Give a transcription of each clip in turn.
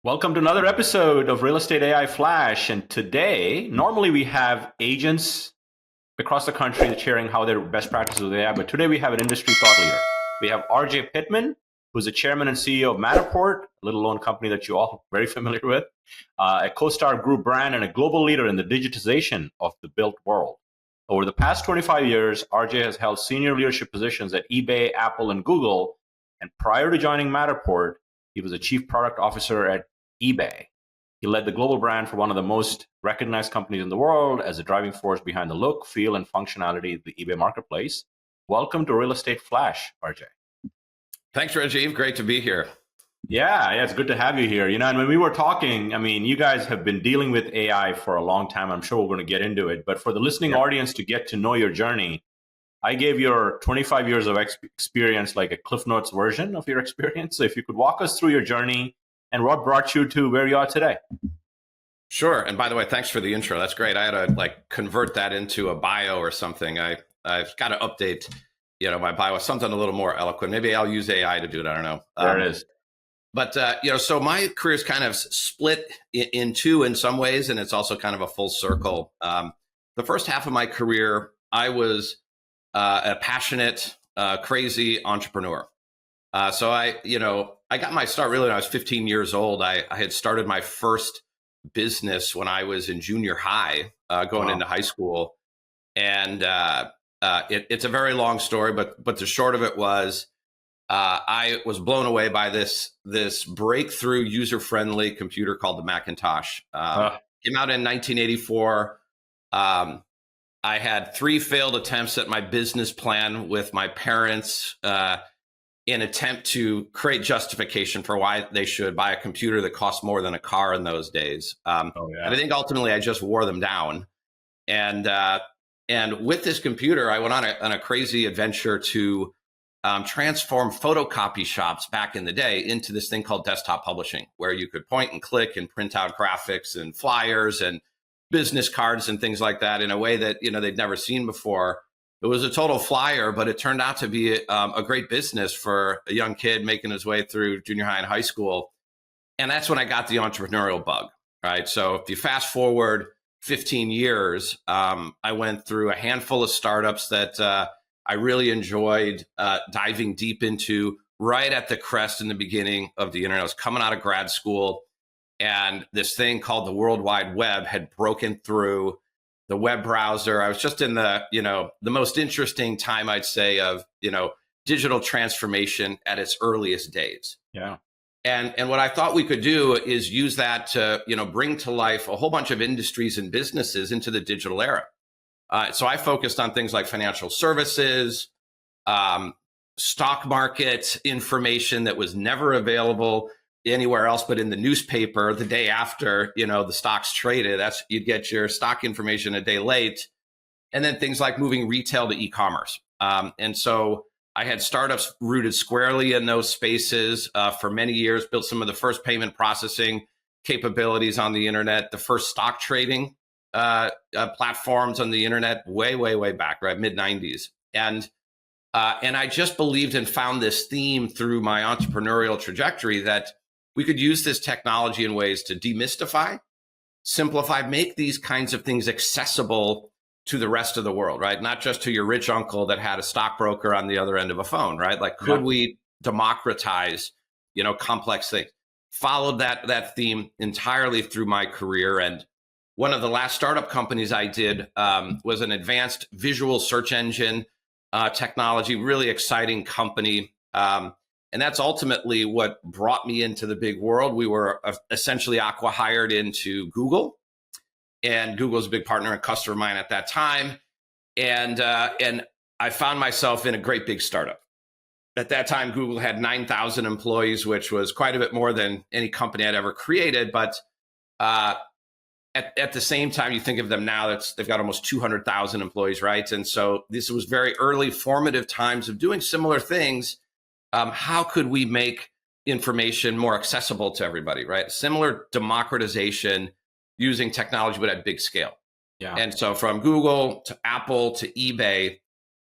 Welcome to another episode of Real Estate AI Flash. And today, normally we have agents across the country sharing how their best practices with AI, but today we have an industry thought leader. We have RJ Pittman, who's the chairman and CEO of Matterport, a little known company that you all are very familiar with, a CoStar Group brand, and a global leader in the digitization of the built world. Over the past 25 years, RJ has held senior leadership positions at eBay, Apple, and Google. And prior to joining Matterport, he was a chief product officer at eBay. He led the global brand for one of the most recognized companies in the world as a driving force behind the look, feel, and functionality of the eBay marketplace. Welcome to Real Estate Flash, RJ. Thanks, Rajeev. Great to be here. Yeah, it's good to have you here. And when we were talking, you guys have been dealing with AI for a long time. I'm sure we're going to get into it. But for the listening audience to get to know your journey, I gave your 25 years of experience like a Cliff Notes version of your experience. So if you could walk us through your journey and what brought you to where you are today. Sure. And by the way, thanks for the intro. That's great. I had to convert that into a bio or something. I've got to update, my bio with something a little more eloquent. Maybe I'll use AI to do it. I don't know. There it is. But, so my career is kind of split in two in some ways, and it's also kind of a full circle. The first half of my career, I was a passionate, crazy entrepreneur. So I got my start really when I was 15 years old. I had started my first business when I was in junior high, going into high school. And it's a very long story, but the short of it was I was blown away by this breakthrough user-friendly computer called the Macintosh. Came out in 1984. I had 3 failed attempts at my business plan with my parents in attempt to create justification for why they should buy a computer that cost more than a car in those days. And I think ultimately I just wore them down. And with this computer, I went on a crazy adventure to transform photocopy shops back in the day into this thing called desktop publishing, where you could point and click and print out graphics and flyers and business cards and things like that in a way that they'd never seen before. It was a total flyer, but it turned out to be a great business for a young kid making his way through junior high and high school. And that's when I got the entrepreneurial bug, right? So if you fast forward 15 years, I went through a handful of startups that I really enjoyed diving deep into right at the crest in the beginning of the internet. I was coming out of grad school, and this thing called the World Wide Web had broken through the web browser. I was just in the most interesting time, I'd say, of, digital transformation at its earliest days. Yeah. And what I thought we could do is use that to, bring to life a whole bunch of industries and businesses into the digital era. So I focused on things like financial services, stock market information that was never available anywhere else but in the newspaper the day after, the stocks traded. You'd get your stock information a day late. And then things like moving retail to e-commerce. And so I had startups rooted squarely in those spaces for many years, built some of the first payment processing capabilities on the internet, the first stock trading platforms on the internet way back, right? Mid-90s. And I just believed and found this theme through my entrepreneurial trajectory that we could use this technology in ways to demystify, simplify, make these kinds of things accessible to the rest of the world, right? Not just to your rich uncle that had a stockbroker on the other end of a phone, right? Like, could we democratize, complex things? Followed that theme entirely through my career. And one of the last startup companies I did was an advanced visual search engine technology, really exciting company. And that's ultimately what brought me into the big world. We were essentially acqui-hired into Google, and Google's a big partner and customer of mine at that time. And I found myself in a great big startup. At that time, Google had 9,000 employees, which was quite a bit more than any company I'd ever created. But at the same time, you think of them now, they've got almost 200,000 employees, right? And so this was very early formative times of doing similar things. How could we make information more accessible to everybody, right? Similar democratization using technology, but at big scale. Yeah. And so from Google to Apple to eBay,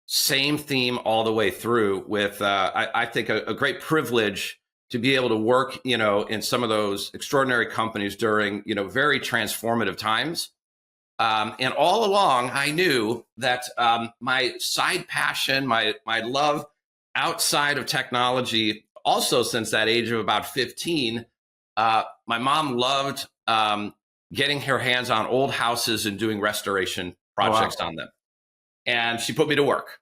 same theme all the way through with, I think, a great privilege to be able to work, in some of those extraordinary companies during, very transformative times. And all along, I knew that my side passion, my love outside of technology, also since that age of about 15, my mom loved getting her hands on old houses and doing restoration projects on them. And she put me to work.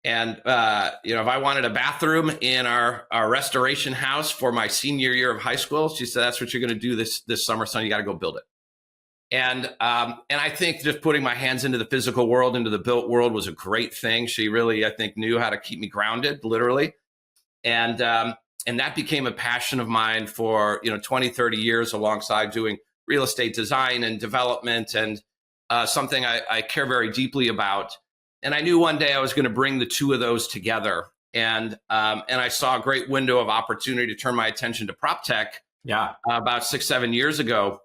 And, if I wanted a bathroom in our restoration house for my senior year of high school, she said, that's what you're going to do this summer, son. You got to go build it. And I think just putting my hands into the physical world, into the built world, was a great thing. She really, I think, knew how to keep me grounded, literally. And that became a passion of mine for, 20, 30 years, alongside doing real estate design and development, and something I care very deeply about. And I knew one day I was going to bring the two of those together. And I saw a great window of opportunity to turn my attention to prop tech. About 6-7 years ago.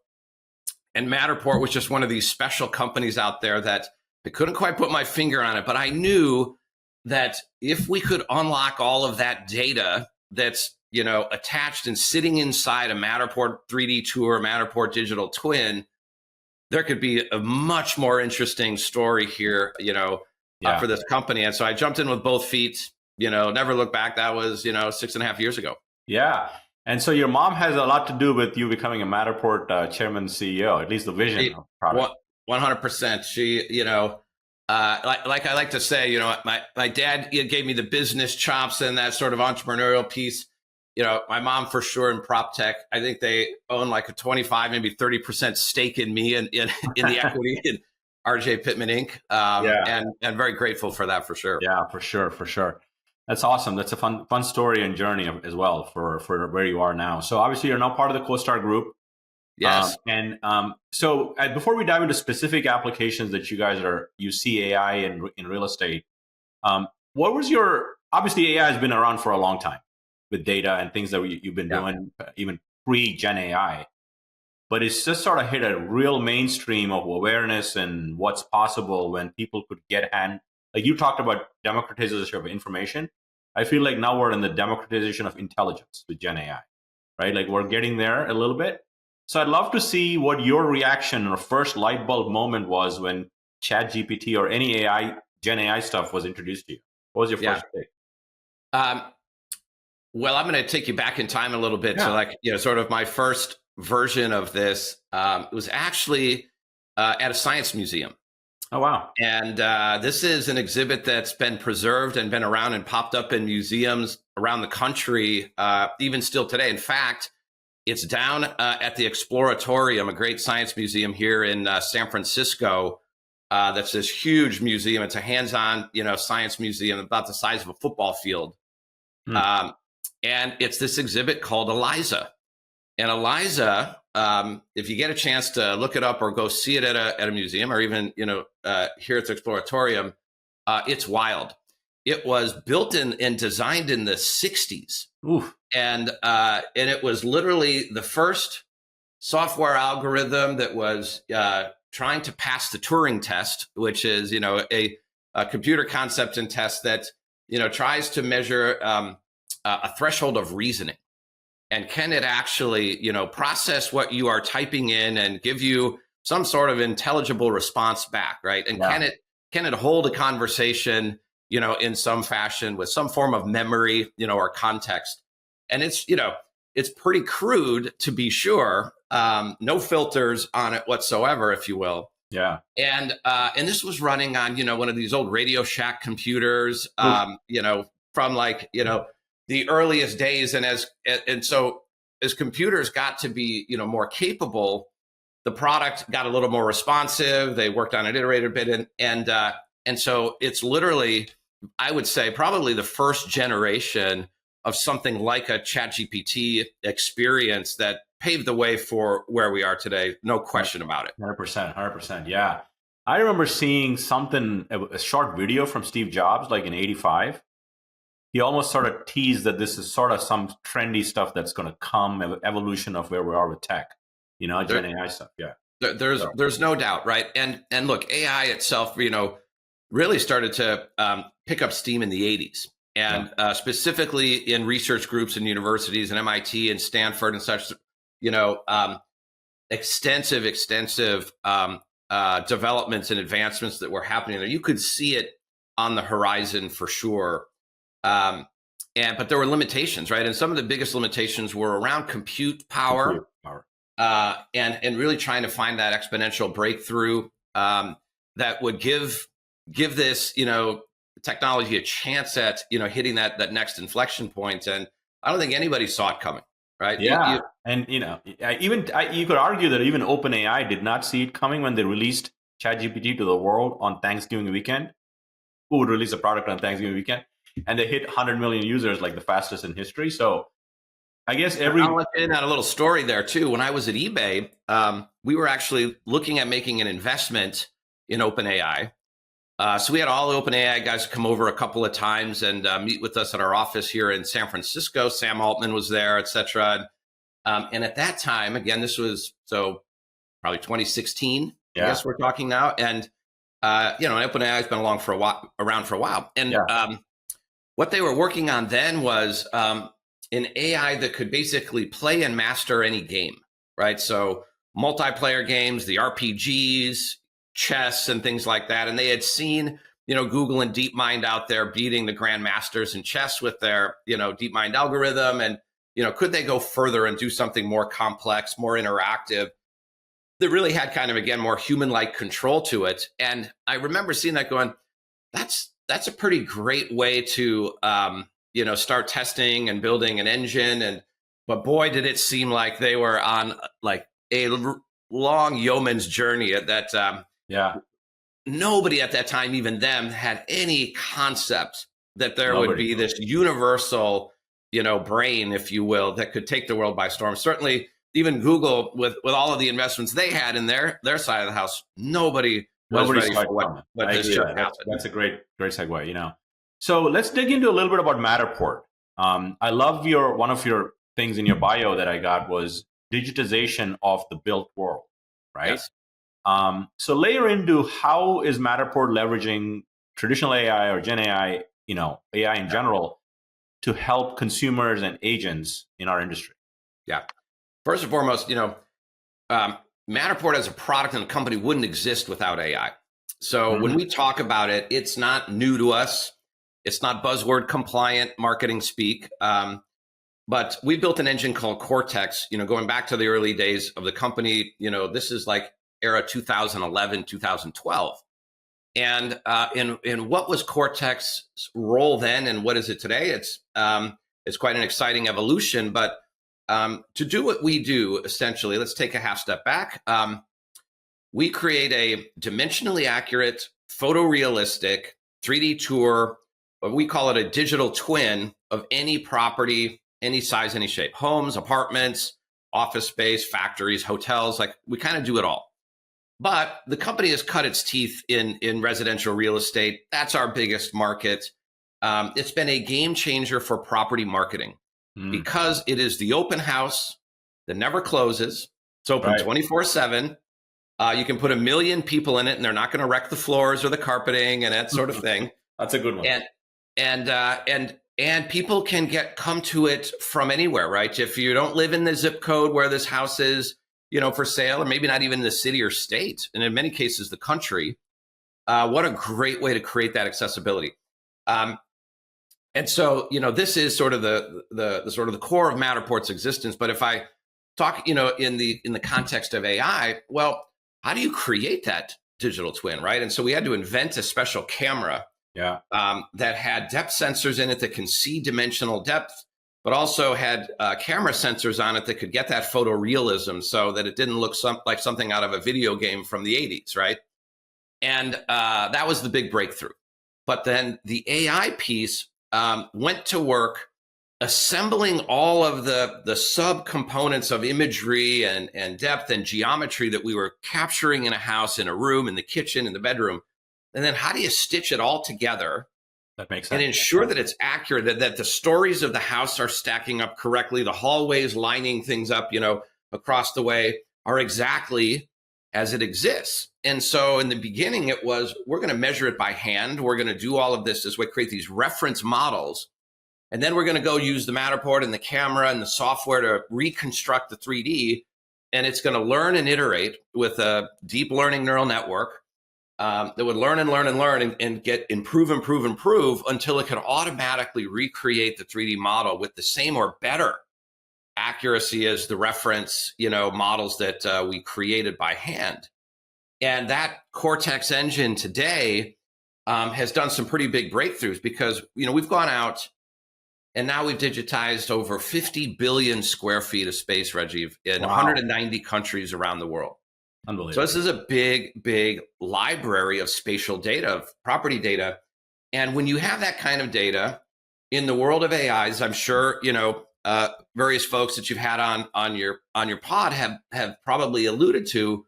And Matterport was just one of these special companies out there that I couldn't quite put my finger on it. But I knew that if we could unlock all of that data that's, attached and sitting inside a Matterport 3D tour, Matterport digital twin, there could be a much more interesting story here, for this company. And so I jumped in with both feet, never looked back. That was, 6.5 years ago. Yeah. And so your mom has a lot to do with you becoming a Matterport chairman CEO, at least the vision of the product. 100%. She, like I like to say, my dad gave me the business chops and that sort of entrepreneurial piece. My mom for sure in prop tech. I think they own like a 25, maybe 30% stake in me in the equity in RJ Pittman Inc. And very grateful for that for sure. Yeah, for sure. That's awesome. That's a fun story and journey as well for where you are now. So obviously you're now part of the CoStar Group. Yes. So before we dive into specific applications that you see AI in real estate, what was obviously AI has been around for a long time with data and things that you've been doing even pre-Gen AI, but it's just sort of hit a real mainstream of awareness and what's possible when people could like you talked about democratization of information. I feel like now we're in the democratization of intelligence with Gen AI, right? Like we're getting there a little bit. So I'd love to see what your reaction or first light bulb moment was when ChatGPT or any Gen AI stuff was introduced to you. What was your first take? Well, I'm going to take you back in time a little bit to sort of my first version of this. It was actually at a science museum. Oh, wow. And this is an exhibit that's been preserved and been around and popped up in museums around the country, even still today. In fact, it's down at the Exploratorium, a great science museum here in San Francisco. That's this huge museum. It's a hands-on, science museum about the size of a football field. And it's this exhibit called ELIZA. And ELIZA, if you get a chance to look it up or go see it at a museum or even, here at the Exploratorium, it's wild. It was built and designed in the 60s. Oof. And it was literally the first software algorithm that was trying to pass the Turing test, which is, a computer concept and test that, tries to measure a threshold of reasoning. And can it actually, process what you are typing in and give you some sort of intelligible response back, right? And can it hold a conversation, in some fashion with some form of memory, or context? And it's pretty crude, to be sure. No filters on it whatsoever, if you will. Yeah. And this was running on, one of these old Radio Shack computers, from the earliest days. And so as computers got to be, more capable, the product got a little more responsive. They worked on it, iterated a bit. And so it's literally, I would say, probably the first generation of something like a ChatGPT experience that paved the way for where we are today. No question about it. 100%. Yeah. I remember seeing a short video from Steve Jobs, like in 85. He almost sort of teased that this is sort of some trendy stuff that's going to come, evolution of where we are with tech, Gen AI stuff. Yeah. There's no doubt, right? And look, AI itself, really started to pick up steam in the 80s. and specifically in research groups and universities and MIT and Stanford and such, you know, extensive developments and advancements that were happening there. You could see it on the horizon for sure. But there were limitations, right? And some of the biggest limitations were around compute power, and really trying to find that exponential breakthrough that would give this, you know, technology a chance at, you know, hitting that next inflection point. And I don't think anybody saw it coming, right? Yeah, and you know, you could argue that even OpenAI did not see it coming when they released ChatGPT to the world on Thanksgiving weekend. Who would release a product on Thanksgiving weekend? And they hit 100 million users, like the fastest in history. So I guess I'll let you in on a little story there too. When I was at eBay, we were actually looking at making an investment in OpenAI. So we had all the OpenAI guys come over a couple of times and meet with us at our office here in San Francisco. Sam Altman was there, et cetera. And at that time, again, this was probably 2016. I guess we're talking now. And you know, OpenAI has been around for a while. And what they were working on then was an AI that could basically play and master any game, right? So multiplayer games, the RPGs, chess, and things like that. And they had seen, you know, Google and DeepMind out there beating the grandmasters in chess with their, you know, DeepMind algorithm. And, you know, could they go further and do something more complex, more interactive, that really had kind of, again, more human-like control to it? And I remember seeing that going, that's a pretty great way to, you know, start testing and building an engine. But boy, did it seem like they were on like a long yeoman's journey at that. Nobody at that time, even them, had any concept that there would be this universal, you know, brain, if you will, that could take the world by storm. Certainly, even Google, with all of the investments they had in their side of the house, nobody was ready for what this should happen. That's a great segue, you know. So let's dig into a little bit about Matterport. I love one of your things in your bio that I got was digitization of the built world, right? Yes. So layer into how is Matterport leveraging traditional AI or Gen AI, you know, AI in general, to help consumers and agents in our industry? Yeah. First and foremost, you know, Matterport as a product and a company wouldn't exist without AI. So when we talk about it, it's not new to us. It's not buzzword compliant marketing speak. But we built an engine called Cortex, you know, going back to the early days of the company. You know, this is like era 2011, 2012. And in what was Cortex's role then and what is it today? It's quite an exciting evolution. But to do what we do, essentially, let's take a half step back. We create a dimensionally accurate, photorealistic 3D tour, what we call it a digital twin of any property, any size, any shape, homes, apartments, office space, factories, hotels, like we kind of do it all. But the company has cut its teeth in residential real estate. That's our biggest market. It's been a game changer for property marketing because it is the open house that never closes. It's open 24/7. You can put 1 million people in it and they're not going to wreck the floors or the carpeting and that sort of thing. That's a good one. And people can come to it from anywhere, right? If you don't live in the zip code where this house is, you know, for sale, or maybe not even the city or state, and in many cases the country, what a great way to create that accessibility. And so, you know, this is sort of the core of Matterport's existence. But if I talk, you know, in the context of AI, well, how do you create that digital twin, right? And so we had to invent a special camera that had depth sensors in it that can see dimensional depth, but also had camera sensors on it that could get that photorealism so that it didn't look like something out of a video game from the 80s, right? And that was the big breakthrough. But then the AI piece went to work assembling all of the subcomponents of imagery and depth and geometry that we were capturing in a house, in a room, in the kitchen, in the bedroom. And then how do you stitch it all together? That makes sense. And ensure that it's accurate, that the stories of the house are stacking up correctly, the hallways lining things up, you know, across the way are exactly as it exists. And so in the beginning, it was, we're going to measure it by hand. We're going to do all of this way, create these reference models. And then we're going to go use the Matterport and the camera and the software to reconstruct the 3D. And it's going to learn and iterate with a deep learning neural network that would learn and learn and learn and get improve until it could automatically recreate the 3D model with the same or better accuracy as the reference, models that we created by hand. And that Cortex engine today has done some pretty big breakthroughs because, we've gone out and now we've digitized over 50 billion square feet of space, Rajeev, in 190 countries around the world. Unbelievable. So this is a big, big library of spatial data, of property data. And when you have that kind of data in the world of AIs, I'm sure, various folks that you've had on your pod have probably alluded to,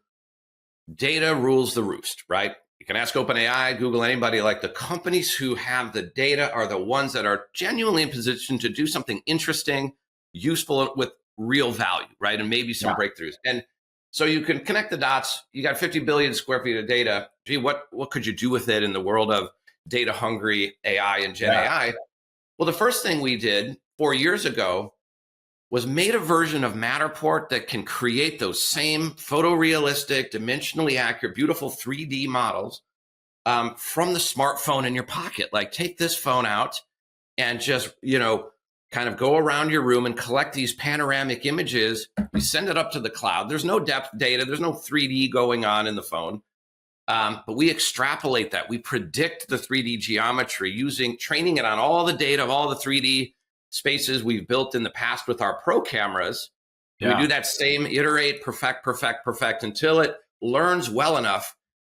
data rules the roost, right? You can ask OpenAI, Google, anybody. Like, the companies who have the data are the ones that are genuinely in position to do something interesting, useful, with real value, right? And maybe some breakthroughs. And so you can connect the dots. You got 50 billion square feet of data. Gee, what could you do with it in the world of data hungry AI and Gen AI? Well, the first thing we did 4 years ago was made a version of Matterport that can create those same photorealistic, dimensionally accurate, beautiful 3D models from the smartphone in your pocket. Like, take this phone out and just, kind of go around your room and collect these panoramic images. You send it up to the cloud. There's no depth data. There's no 3D going on in the phone. But we extrapolate that. We predict the 3D geometry training it on all the data of all the 3D spaces we've built in the past with our pro cameras. We do that same iterate, perfect until it learns well enough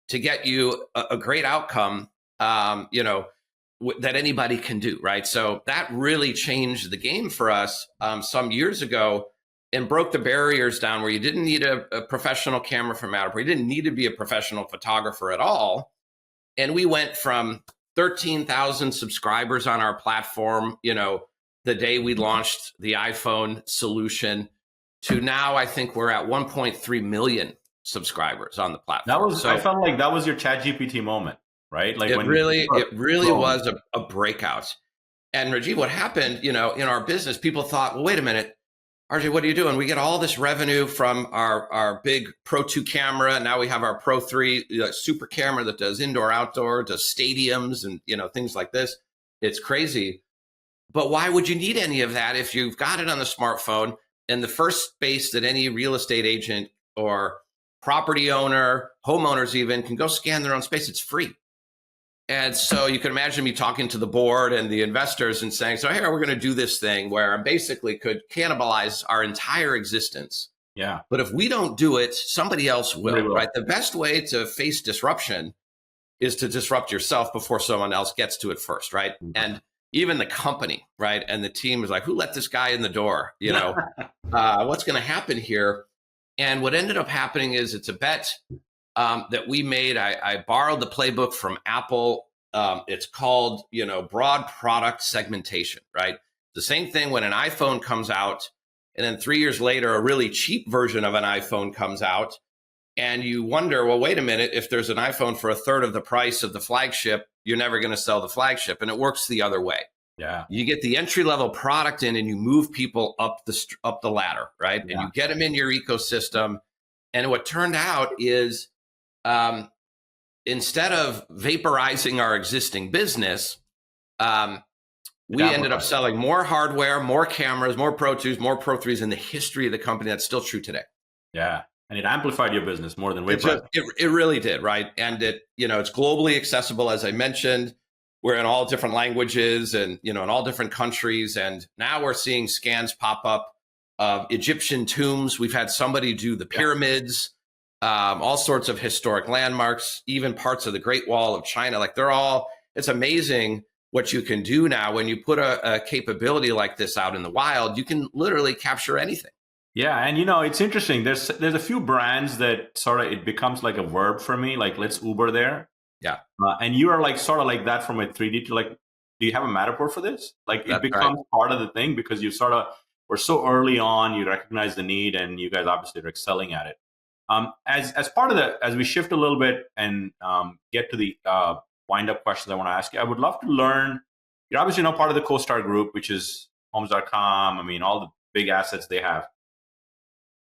to get you a great outcome, that anybody can do, right? So that really changed the game for us some years ago and broke the barriers down where you didn't need a professional camera from Matterport. You didn't need to be a professional photographer at all. And we went from 13,000 subscribers on our platform, the day we launched the iPhone solution, to now I think we're at 1.3 million subscribers on the platform. I felt like that was your ChatGPT moment, right? Like, it really was a breakout. And Rajeev, what happened, in our business, people thought, well, wait a minute, RJ, what are you doing? We get all this revenue from our big Pro 2 camera. Now we have our Pro 3 super camera that does indoor, outdoor, does stadiums and, things like this. It's crazy. But why would you need any of that if you've got it on the smartphone? And the first space that any real estate agent or property owner, homeowners even, can go scan their own space, it's free. And so you can imagine me talking to the board and the investors and saying, so here, we're going to do this thing where I basically could cannibalize our entire existence. Yeah. But if we don't do it, somebody else will, right? The best way to face disruption is to disrupt yourself before someone else gets to it first, right? Mm-hmm. And even the company, right? And the team is like, who let this guy in the door? What's going to happen here? And what ended up happening is it's a bet that we made. I borrowed the playbook from Apple. It's called, broad product segmentation, right? The same thing when an iPhone comes out, and then 3 years later, a really cheap version of an iPhone comes out, and you wonder, well, wait a minute, if there's an iPhone for a third of the price of the flagship, you're never going to sell the flagship. And it works the other way. Yeah. You get the entry-level product in and you move people up the ladder, right? Yeah. And you get them in your ecosystem. And what turned out is instead of vaporizing our existing business, we ended up selling more hardware, more cameras, more Pro 2s, more Pro 3s in the history of the company. That's still true today. Yeah. And it amplified your business more than vaporizing. It really did, right? And it's globally accessible, as I mentioned. We're in all different languages and, in all different countries. And now we're seeing scans pop up of Egyptian tombs. We've had somebody do the pyramids, all sorts of historic landmarks, even parts of the Great Wall of China. Like, it's amazing what you can do now when you put a capability like this out in the wild. You can literally capture anything. Yeah, and it's interesting. There's a few brands that sort of, it becomes like a verb for me, like let's Uber there. Yeah. And you are like sort of like that from a 3D to like, do you have a Matterport for this? Like, it becomes part of the thing because you sort of were so early on, you recognize the need, and you guys obviously are excelling at it. As part of the, as we shift a little bit and get to the wind up questions I want to ask you, I would love to learn. You're obviously now part of the CoStar Group, which is Homes.com. I mean, all the big assets they have.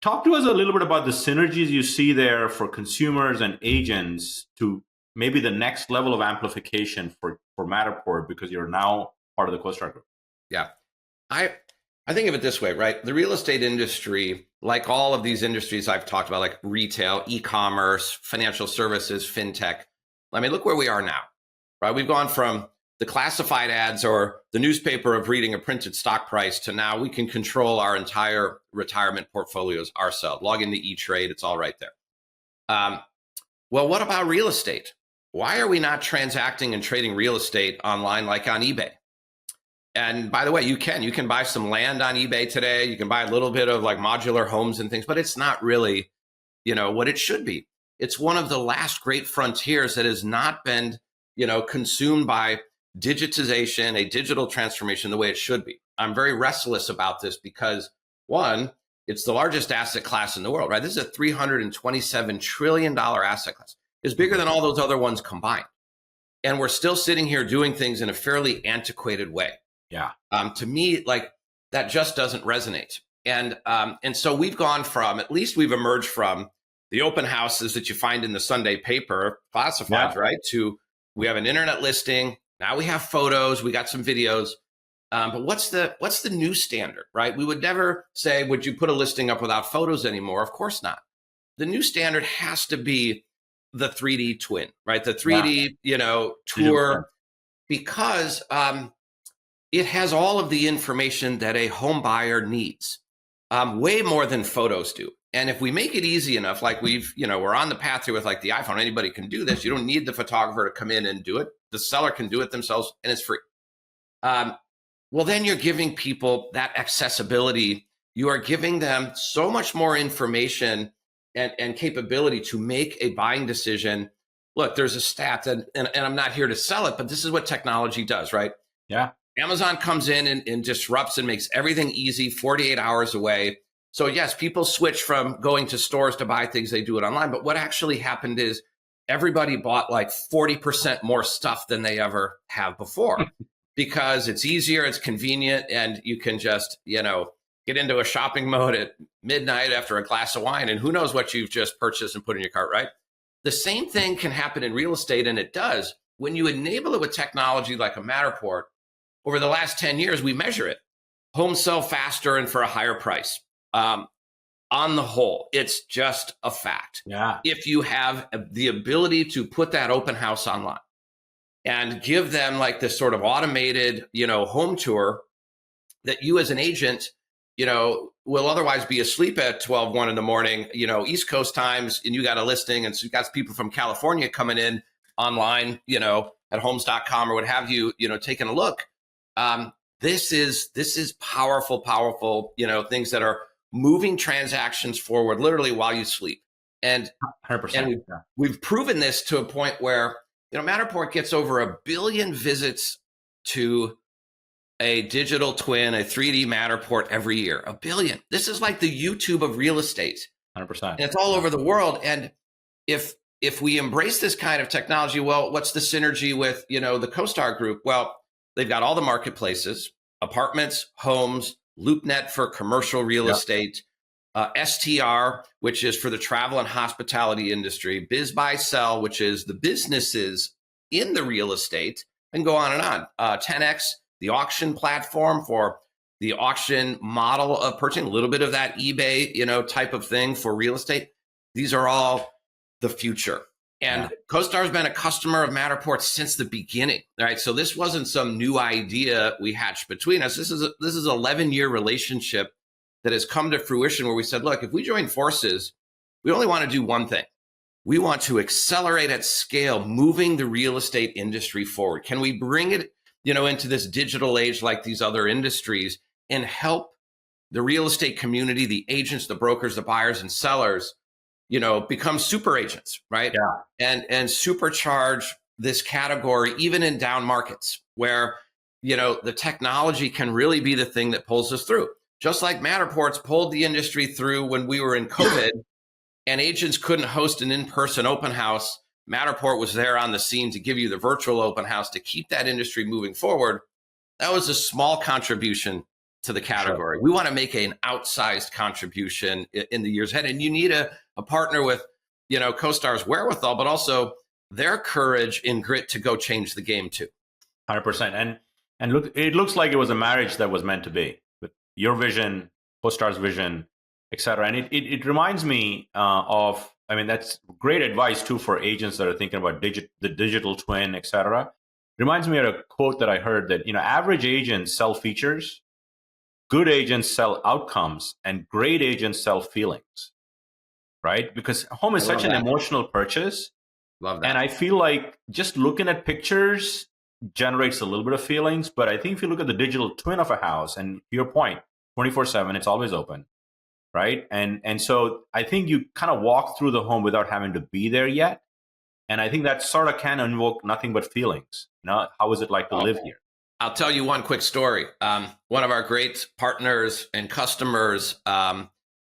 Talk to us a little bit about the synergies you see there for consumers and agents to maybe the next level of amplification for Matterport, because you're now part of the CoStar Group. Yeah. I think of it this way, right? The real estate industry, like all of these industries I've talked about, like retail, e-commerce, financial services, fintech. I mean, look where we are now, right? We've gone from the classified ads or the newspaper of reading a printed stock price to now we can control our entire retirement portfolios ourselves. Log into E-Trade, it's all right there. Well, what about real estate? Why are we not transacting and trading real estate online like on eBay? And by the way, you can buy some land on eBay today. You can buy a little bit of like modular homes and things, but it's not really, what it should be. It's one of the last great frontiers that has not been, consumed by digitization, a digital transformation the way it should be. I'm very restless about this because, one, it's the largest asset class in the world, right? This is a $327 trillion asset class. It's bigger than all those other ones combined. And we're still sitting here doing things in a fairly antiquated way. Yeah. To me, like that just doesn't resonate. And so we've gone from, at least we've emerged from the open houses that you find in the Sunday paper, classifieds, right? To we have an internet listing. Now we have photos, we got some videos, but what's the new standard, right? We would never say, would you put a listing up without photos anymore? Of course not. The new standard has to be the 3D twin, right? The 3D, tour, because it has all of the information that a home buyer needs, way more than photos do. And if we make it easy enough, like we're on the path here with like the iPhone, anybody can do this. You don't need the photographer to come in and do it. The seller can do it themselves and it's free. Well, then you're giving people that accessibility. You are giving them so much more information and capability to make a buying decision. Look, there's a stat and I'm not here to sell it, but this is what technology does, right? Yeah. Amazon comes in and disrupts and makes everything easy, 48 hours away. So yes, people switch from going to stores to buy things, they do it online. But what actually happened is everybody bought like 40% more stuff than they ever have before because it's easier, it's convenient, and you can just, get into a shopping mode at midnight after a glass of wine, and who knows what you've just purchased and put in your cart, right? The same thing can happen in real estate, and it does. When you enable it with technology like a Matterport, over the last 10 years, we measure it. Homes sell faster and for a higher price. On the whole, it's just a fact. Yeah. If you have the ability to put that open house online and give them like this sort of automated, home tour that you as an agent, will otherwise be asleep at 12, 1 in the morning, East Coast times, and you got a listing, and so you got people from California coming in online, at homes.com or what have you, taking a look. This is powerful, things that are moving transactions forward literally while you sleep. And 100%. And we've proven this to a point where, Matterport gets over 1 billion visits to a digital twin, a 3D Matterport every year. 1 billion. This is like the YouTube of real estate. 100%. And it's all over the world. And if we embrace this kind of technology, well, what's the synergy with, the CoStar Group? Well, they've got all the marketplaces, apartments, homes, LoopNet for commercial real estate, STR, which is for the travel and hospitality industry, Biz Buy Sell, which is the businesses in the real estate, and go on and on. 10X, the auction platform for the auction model of purchasing, a little bit of that eBay, type of thing for real estate. These are all the future. And CoStar has been a customer of Matterport since the beginning, right? So this wasn't some new idea we hatched between us. This is an 11-year relationship that has come to fruition where we said, look, if we join forces, we only want to do one thing. We want to accelerate at scale, moving the real estate industry forward. Can we bring it, into this digital age like these other industries and help the real estate community, the agents, the brokers, the buyers and sellers, become super agents, right? Yeah. And supercharge this category, even in down markets where, the technology can really be the thing that pulls us through. Just like Matterport's pulled the industry through when we were in COVID and agents couldn't host an in-person open house. Matterport was there on the scene to give you the virtual open house to keep that industry moving forward. That was a small contribution to the category. Sure. We want to make an outsized contribution in the years ahead. And you need a partner with, CoStar's wherewithal, but also their courage and grit to go change the game too. 100%. And look, it looks like it was a marriage that was meant to be, with your vision, CoStar's vision, et cetera. And it reminds me of, that's great advice too for agents that are thinking about the digital twin, et cetera. Reminds me of a quote that I heard that, average agents sell features, good agents sell outcomes, and great agents sell feelings, right? Because home is such an emotional purchase. Love that. And I feel like just looking at pictures generates a little bit of feelings. But I think if you look at the digital twin of a house, and to your point, 24/7, it's always open, right? And so I think you kind of walk through the home without having to be there yet. And I think that sort of can invoke nothing but feelings. How is it like to live here? I'll tell you one quick story. One of our great partners and customers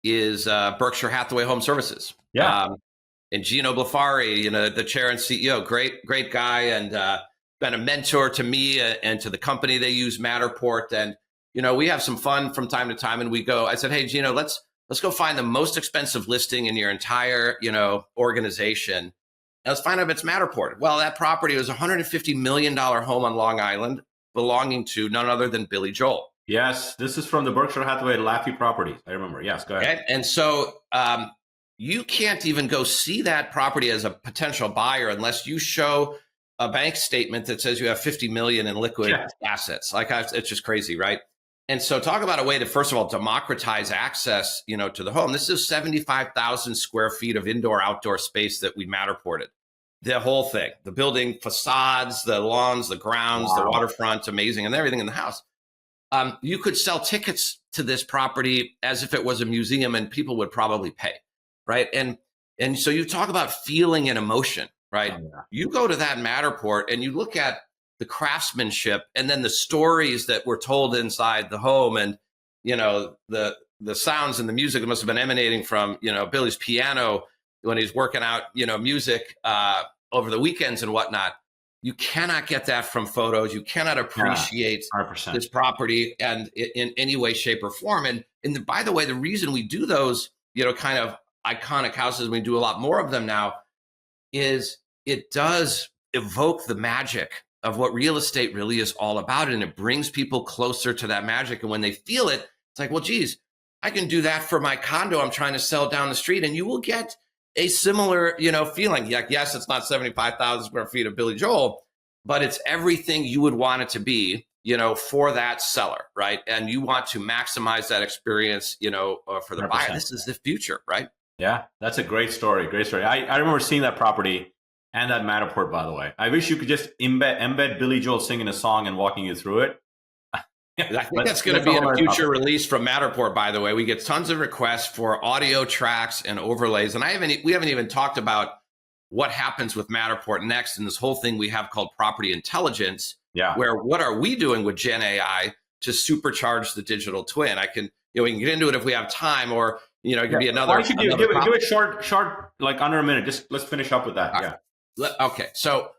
is Berkshire Hathaway Home Services. Yeah. And Gino Blafari, the chair and CEO, great guy, and been a mentor to me and to the company. They use Matterport, and we have some fun from time to time. And I said, hey, Gino, let's go find the most expensive listing in your entire organization. Let's find out if it's Matterport. Well, that property was a $150 million home on Long Island belonging to none other than Billy Joel. Yes, this is from the Berkshire Hathaway Laffey properties. I remember. Yes, go ahead. And so you can't even go see that property as a potential buyer unless you show a bank statement that says you have 50 million in liquid assets. It's just crazy, right? And so talk about a way to, first of all, democratize access, to the home. This is 75,000 square feet of indoor-outdoor space that we Matterported. The whole thing, the building facades, the lawns, the grounds, the waterfront, amazing, and everything in the house. You could sell tickets to this property as if it was a museum, and people would probably pay, right? And so you talk about feeling and emotion, right? Oh, yeah. You go to that Matterport and you look at the craftsmanship and then the stories that were told inside the home, and the sounds and the music that must have been emanating from Billy's piano when he's working out music over the weekends and whatnot. You cannot get that from photos. You cannot appreciate 100%. This property and in any way, shape, or form. And by the way, the reason we do those kind of iconic houses, and we do a lot more of them now, is it does evoke the magic of what real estate really is all about. And it brings people closer to that magic. And when they feel it, it's like, well, geez, I can do that for my condo I'm trying to sell down the street. And you will get a similar, feeling. Like, yes, it's not 75,000 square feet of Billy Joel, but it's everything you would want it to be, for that seller, right? And you want to maximize that experience, for the 100%. Buyer. This is the future, right? Yeah, that's a great story. Great story. I remember seeing that property and that Matterport, by the way. I wish you could just embed Billy Joel singing a song and walking you through it. I think that's going to be a future release from Matterport, by the way. We get tons of requests for audio tracks and overlays. And we haven't even talked about what happens with Matterport next and this whole thing we have called property intelligence, where what are we doing with Gen AI to supercharge the digital twin? We can get into it if we have time, or, it could be another. Why don't you give it short, like under a minute. Just let's finish up with that. Okay. So,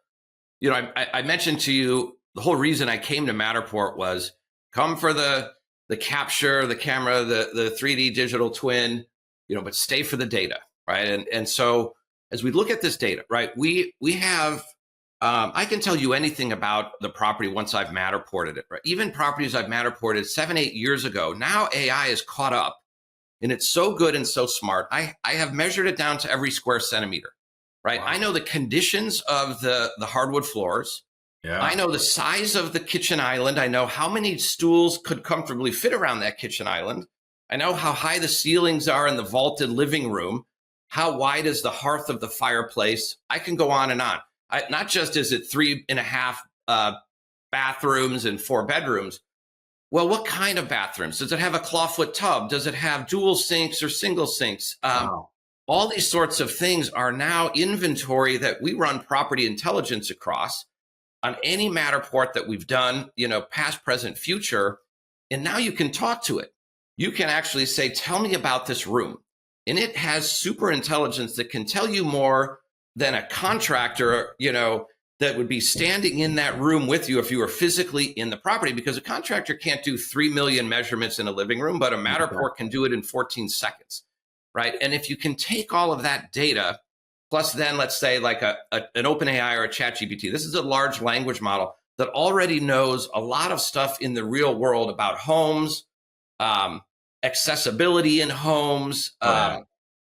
I mentioned to you, the whole reason I came to Matterport was come for the capture, the camera, the 3D digital twin, but stay for the data, right? And so as we look at this data, right, we have, I can tell you anything about the property once I've Matterported it, right? Even properties I've Matterported 7-8 years ago, now AI is caught up, and it's so good and so smart. I have measured it down to every square centimeter, right? Wow. I know the conditions of the hardwood floors. Yeah. I know the size of the kitchen island. I know how many stools could comfortably fit around that kitchen island. I know how high the ceilings are in the vaulted living room. How wide is the hearth of the fireplace? I can go on and on. Not just is it 3.5 bathrooms and 4 bedrooms. Well, what kind of bathrooms? Does it have a clawfoot tub? Does it have dual sinks or single sinks? Wow. All these sorts of things are now inventory that we run property intelligence across on any Matterport that we've done, past, present, future. And now you can talk to it. You can actually say, tell me about this room. and it has super intelligence that can tell you more than a contractor, that would be standing in that room with you if you were physically in the property, because a contractor can't do 3 million measurements in a living room, but a Matterport can do it in 14 seconds, right? And if you can take all of that data, plus then let's say like an OpenAI or a ChatGPT, this is a large language model that already knows a lot of stuff in the real world about homes, accessibility in homes,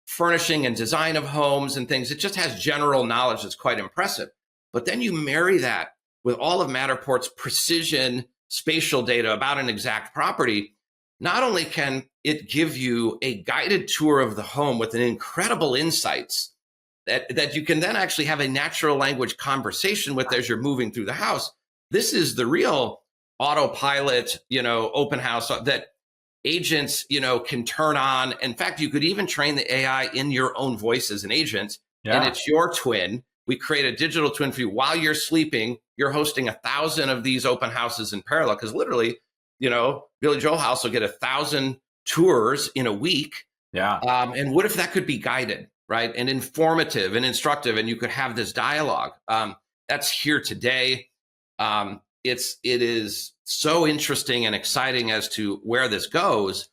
furnishing and design of homes and things. It just has general knowledge that's quite impressive. But then you marry that with all of Matterport's precision spatial data about an exact property. Not only can it give you a guided tour of the home with an incredible insights that you can then actually have a natural language conversation with as you're moving through the house. This is the real autopilot, open house that agents, can turn on. In fact, you could even train the AI in your own voice as an agent, and it's your twin. We create a digital twin for you while you're sleeping. You're hosting 1,000 of these open houses in parallel, because literally, Billy Joel House will get 1,000 tours in a week. Yeah. And what if that could be guided, right? And informative and instructive, and you could have this dialogue. That's here today. It is so interesting and exciting as to where this goes.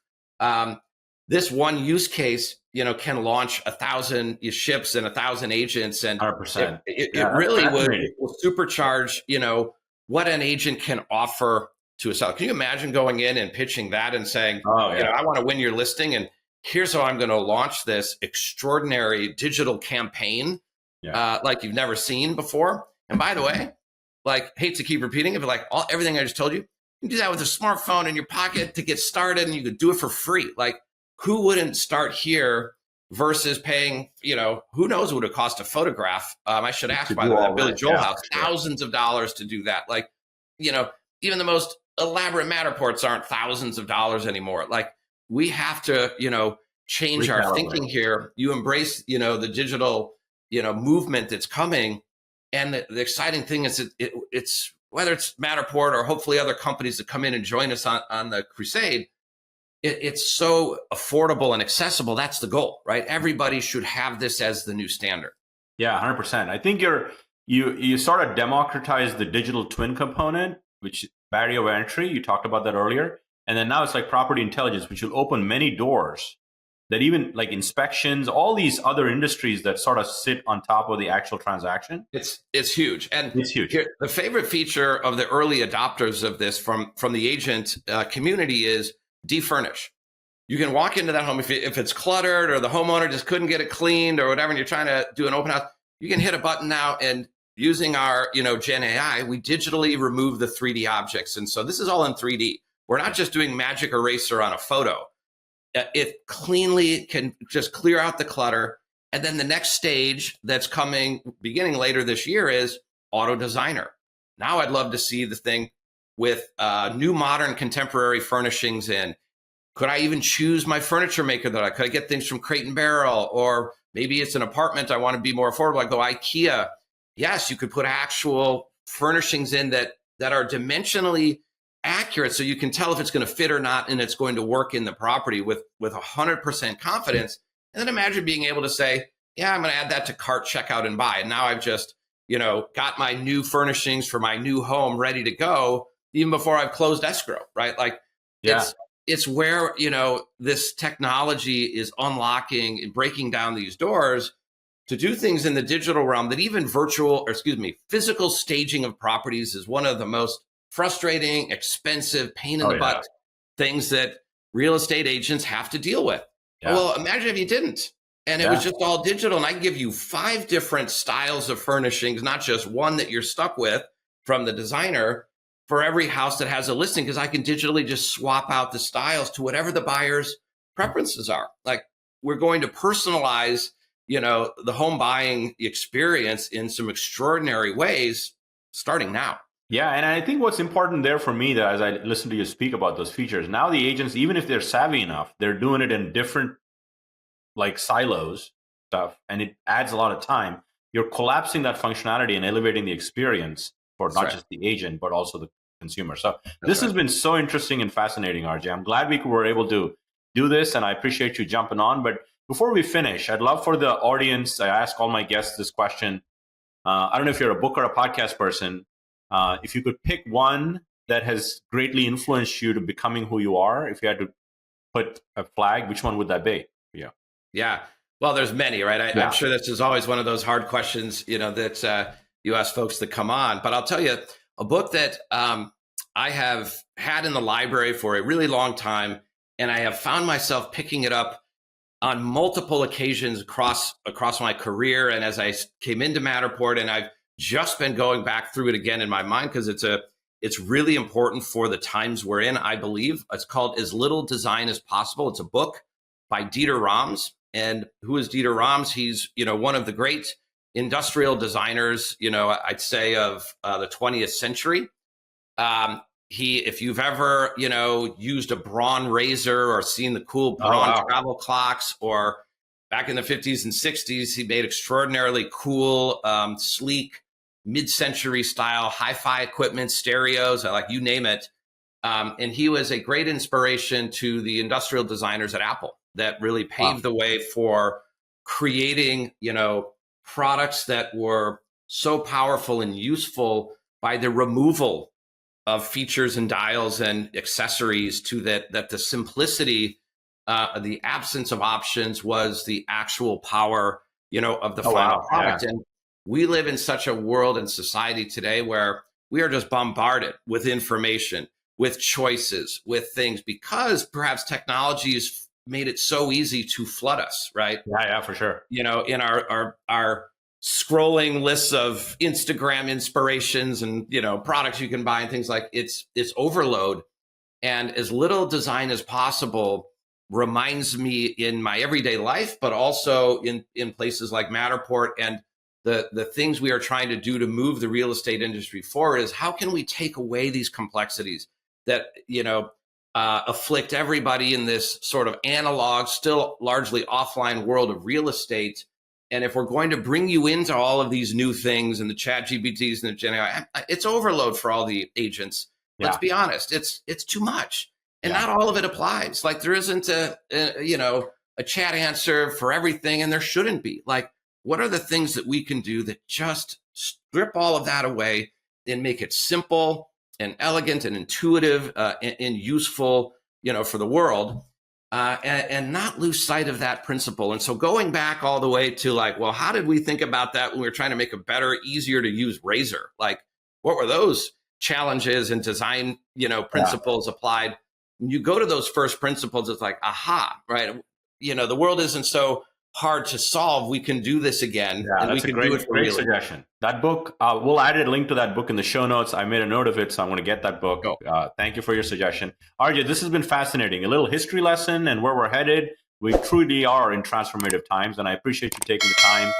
This one use case, can launch 1,000 ships and 1,000 agents, and 100%. It really will supercharge, what an agent can offer to a seller. Can you imagine going in and pitching that and saying, I want to win your listing, and here's how I'm going to launch this extraordinary digital campaign, like you've never seen before. And by the way, hate to keep repeating it, but everything I just told you, you can do that with a smartphone in your pocket to get started, and you could do it for free. Who wouldn't start here versus paying, who knows what it would cost to photograph? I should ask, by the way, Billy Joel House, thousands of dollars to do that. Even the most elaborate Matterports aren't thousands of dollars anymore. We have to, change our thinking here. You embrace, the digital, movement that's coming. And the exciting thing is it's whether it's Matterport or hopefully other companies that come in and join us on the crusade, it's so affordable and accessible. That's the goal, right? Everybody should have this as the new standard. Yeah, 100%. I think you sort of democratize the digital twin component, which barrier of entry. You talked about that earlier. And then now it's like property intelligence, which will open many doors that even like inspections, all these other industries that sort of sit on top of the actual transaction. It's huge. And it's huge. Here, the favorite feature of the early adopters of this from the agent community is defurnish. You can walk into that home if it's cluttered or the homeowner just couldn't get it cleaned or whatever, and you're trying to do an open house, you can hit a button now, and using our Gen AI, we digitally remove the 3D objects. And so this is all in 3D. We're not just doing magic eraser on a photo. It cleanly can just clear out the clutter. And then the next stage that's coming beginning later this year is auto designer. Now I'd love to see the thing with new modern contemporary furnishings in. Could I even choose my furniture maker could I get things from Crate and Barrel, or maybe it's an apartment, I want to be more affordable, I go IKEA. Yes, you could put actual furnishings in that are dimensionally accurate, so you can tell if it's going to fit or not, and it's going to work in the property with 100% confidence. And then imagine being able to say, yeah, I'm going to add that to cart, checkout, and buy. And now I've just, got my new furnishings for my new home ready to go, even before I've closed escrow, right? It's where, this technology is unlocking and breaking down these doors to do things in the digital realm that even physical staging of properties is one of the most frustrating, expensive, pain in the butt things that real estate agents have to deal with. Yeah. Well, imagine if you didn't, and it was just all digital, and I can give you 5 different styles of furnishings, not just one that you're stuck with from the designer for every house that has a listing, because I can digitally just swap out the styles to whatever the buyer's preferences are. We're going to personalize, the home buying experience in some extraordinary ways starting now. Yeah, and I think what's important there for me, that as I listen to you speak about those features, now the agents, even if they're savvy enough, they're doing it in different silos stuff, and it adds a lot of time. You're collapsing that functionality and elevating the experience for not just the agent, but also the consumer. So this has been so interesting and fascinating, RJ. I'm glad we were able to do this, and I appreciate you jumping on. But Before we finish, I'd love for the audience, I ask all my guests this question. I don't know if you're a book or a podcast person. If you could pick one that has greatly influenced you to becoming who you are, if you had to put a flag, which one would that be? Yeah. Yeah. Well, there's many, right? I'm sure this is always one of those hard questions, that you ask folks to come on. But I'll tell you, a book that I have had in the library for a really long time, and I have found myself picking it up on multiple occasions across my career. And as I came into Matterport, and I've just been going back through it again in my mind because it's really important for the times we're in, I believe. It's called As Little Design as Possible. It's a book by Dieter Rams. And who is Dieter Rams? He's, one of the great industrial designers, I'd say of the 20th century. If you've ever, used a Braun razor or seen the cool Braun travel clocks, or back in the 50s and 60s, he made extraordinarily cool, sleek, mid-century style hi-fi equipment, stereos, like you name it. And he was a great inspiration to the industrial designers at Apple that really paved the way for creating, products that were so powerful and useful by the removal of features and dials and accessories, to that the simplicity, the absence of options was the actual power, of the final product. And we live in such a world and society today where we are just bombarded with information, with choices, with things, because perhaps technology has made it so easy to flood us, right? Yeah, for sure. In our scrolling lists of Instagram inspirations and, products you can buy and things, like it's overload. And As Little Design as Possible reminds me in my everyday life, but also in places like Matterport and the things we are trying to do to move the real estate industry forward, is how can we take away these complexities that, afflict everybody in this sort of analog, still largely offline world of real estate. And if we're going to bring you into all of these new things and the chat GPTs and the Gen AI, it's overload for all the agents. Let's be honest. It's too much. And not all of it applies. Like there isn't a chat answer for everything, and there shouldn't be. Like, what are the things that we can do that just strip all of that away and make it simple and elegant and intuitive and useful, for the world, and not lose sight of that principle. And so going back all the way to like, well, how did we think about that when we were trying to make a better, easier to use razor? Like, what were those challenges and design, principles applied? When you go to those first principles, it's like, aha, right? The world isn't so hard to solve. We can do this again. Yeah, and that's we can a great, do it for great real. suggestion. That book, we'll add a link to that book in the show notes. I made a note of it, so I'm going to get that book. Thank you for your suggestion. RJ, this has been fascinating. A little history lesson and where we're headed. We truly are in transformative times, and I appreciate you taking the time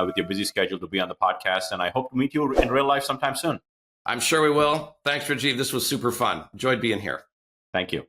with your busy schedule to be on the podcast, and I hope to meet you in real life sometime soon. I'm sure we will. Thanks, Rajeev. This was super fun. Enjoyed being here. Thank you.